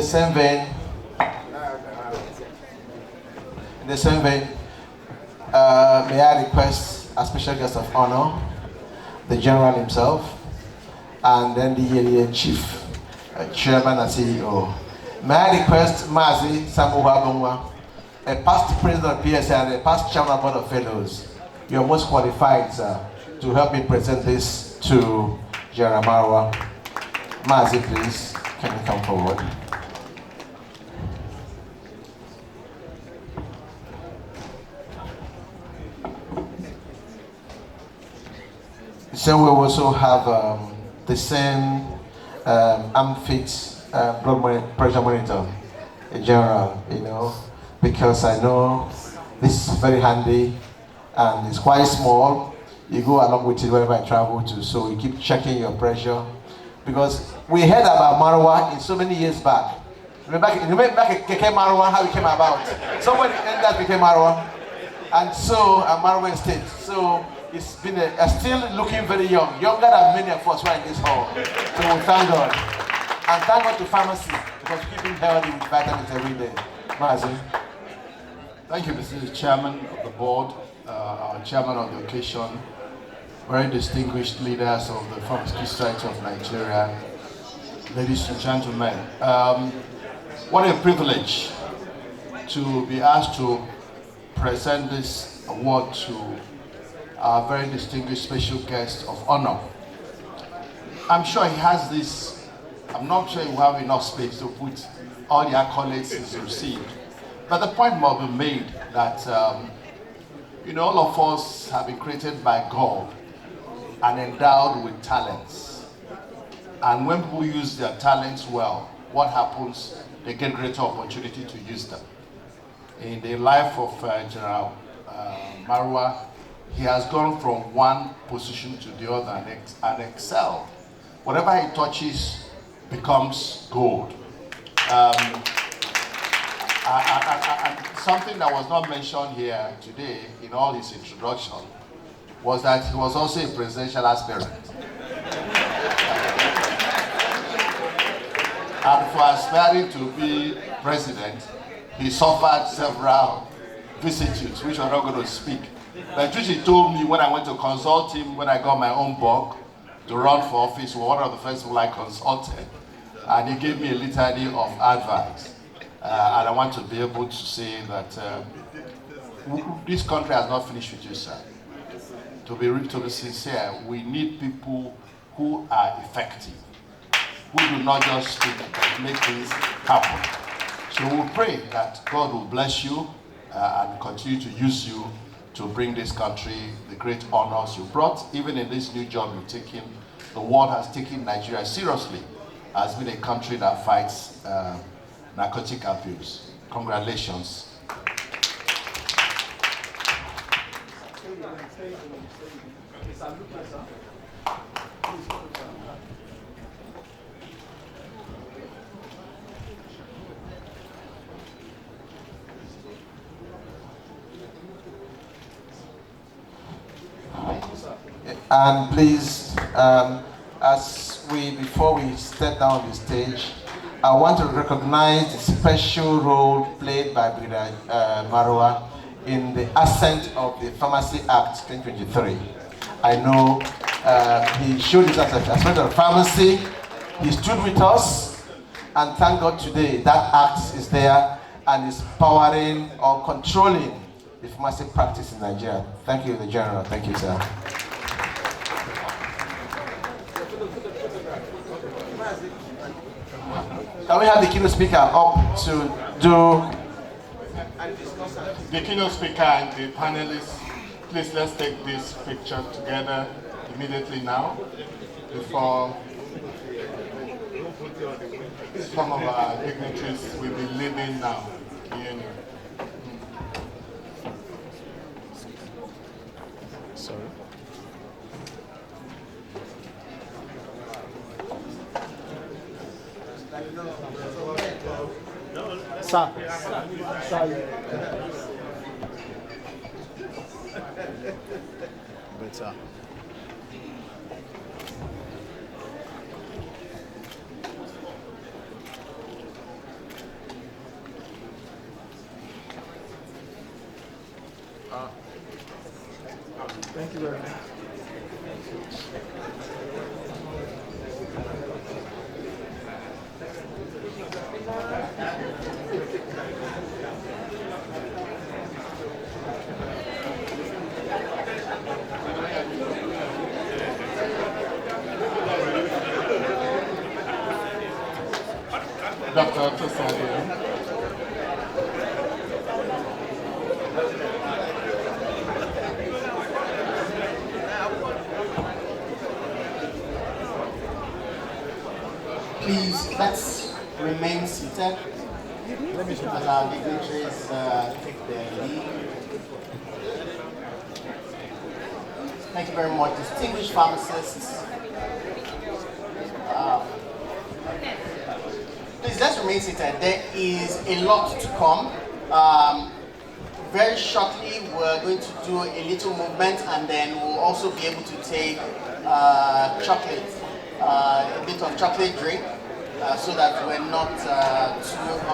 same vein, may I request a special guest of honor, the general himself, and then the chief, chairman and CEO. May I request Mazi Samu Wabungwa, a past president of PSN and a past chairman of board of fellows. You're most qualified, sir, to help me present this to General Marwa. Mazi, please, can you come forward? So we also have the same AMFIT blood pressure monitor, in general, you know, because I know this is very handy and it's quite small. You go along with it wherever I travel to, so you keep checking your pressure. Because we heard about Marwa in so many years back. Remember back Keke Marwa, how it came about? Somebody ended up became Marwa, and so Marwa State. So it's been still looking very young, younger than many of us right in this hall. So we thank God. And thank God to pharmacy, because we keep him healthy with vitamins every day. Mazi. Thank you, Mr. Chairman of the board, our chairman of the occasion, very distinguished leaders of the Pharmaceutical Society of Nigeria, ladies and gentlemen. What a privilege to be asked to present this award to our very distinguished special guest of honor. I'm sure he has this, I'm not sure he will have enough space to put all the accolades he's received. But the point must be made that, you know, all of us have been created by God and endowed with talents. And when people use their talents well, what happens? They get greater opportunity to use them. In the life of General Marwa, he has gone from one position to the other and excelled. Whatever he touches becomes gold. And something that was not mentioned here today in all his introduction was that he was also a presidential aspirant. And for aspiring to be president, he suffered several vicissitudes, which I'm not going to speak. But which he told me when I went to consult him when I got my own book to run for office, was one of the first people I consulted. And he gave me a litany of advice. And I want to be able to say that this country has not finished with you, sir. To be sincere, we need people who are effective, who do not just speak, but make things happen. So we pray that God will bless you and continue to use you to bring this country the great honors you brought. Even in this new job you've taken, the world has taken Nigeria seriously as being a country that fights narcotic abuse. Congratulations. And please, before we step down the stage, I want to recognize the special role played by Brigadier Marwa in the ascent of the Pharmacy Act 2023. I know he showed his aspect of pharmacy, he stood with us, and thank God today that act is there and is powering or controlling the pharmacy practice in Nigeria. Thank you, the General. Thank you, sir. Can we have the keynote speaker up to do... The keynote speaker and the panelists, please let's take this picture together immediately now before some of our dignitaries will be leaving now. Sorry. Sir. Better. Thank you very much. Dr. Tosadio. Please, let's remain seated as our dignitaries take their leave. Thank you very much, distinguished pharmacists. Please, let's remain seated. There is a lot to come. Very shortly, we're going to do a little movement, and then we'll also be able to take chocolate, a bit of chocolate drink, so that we're not too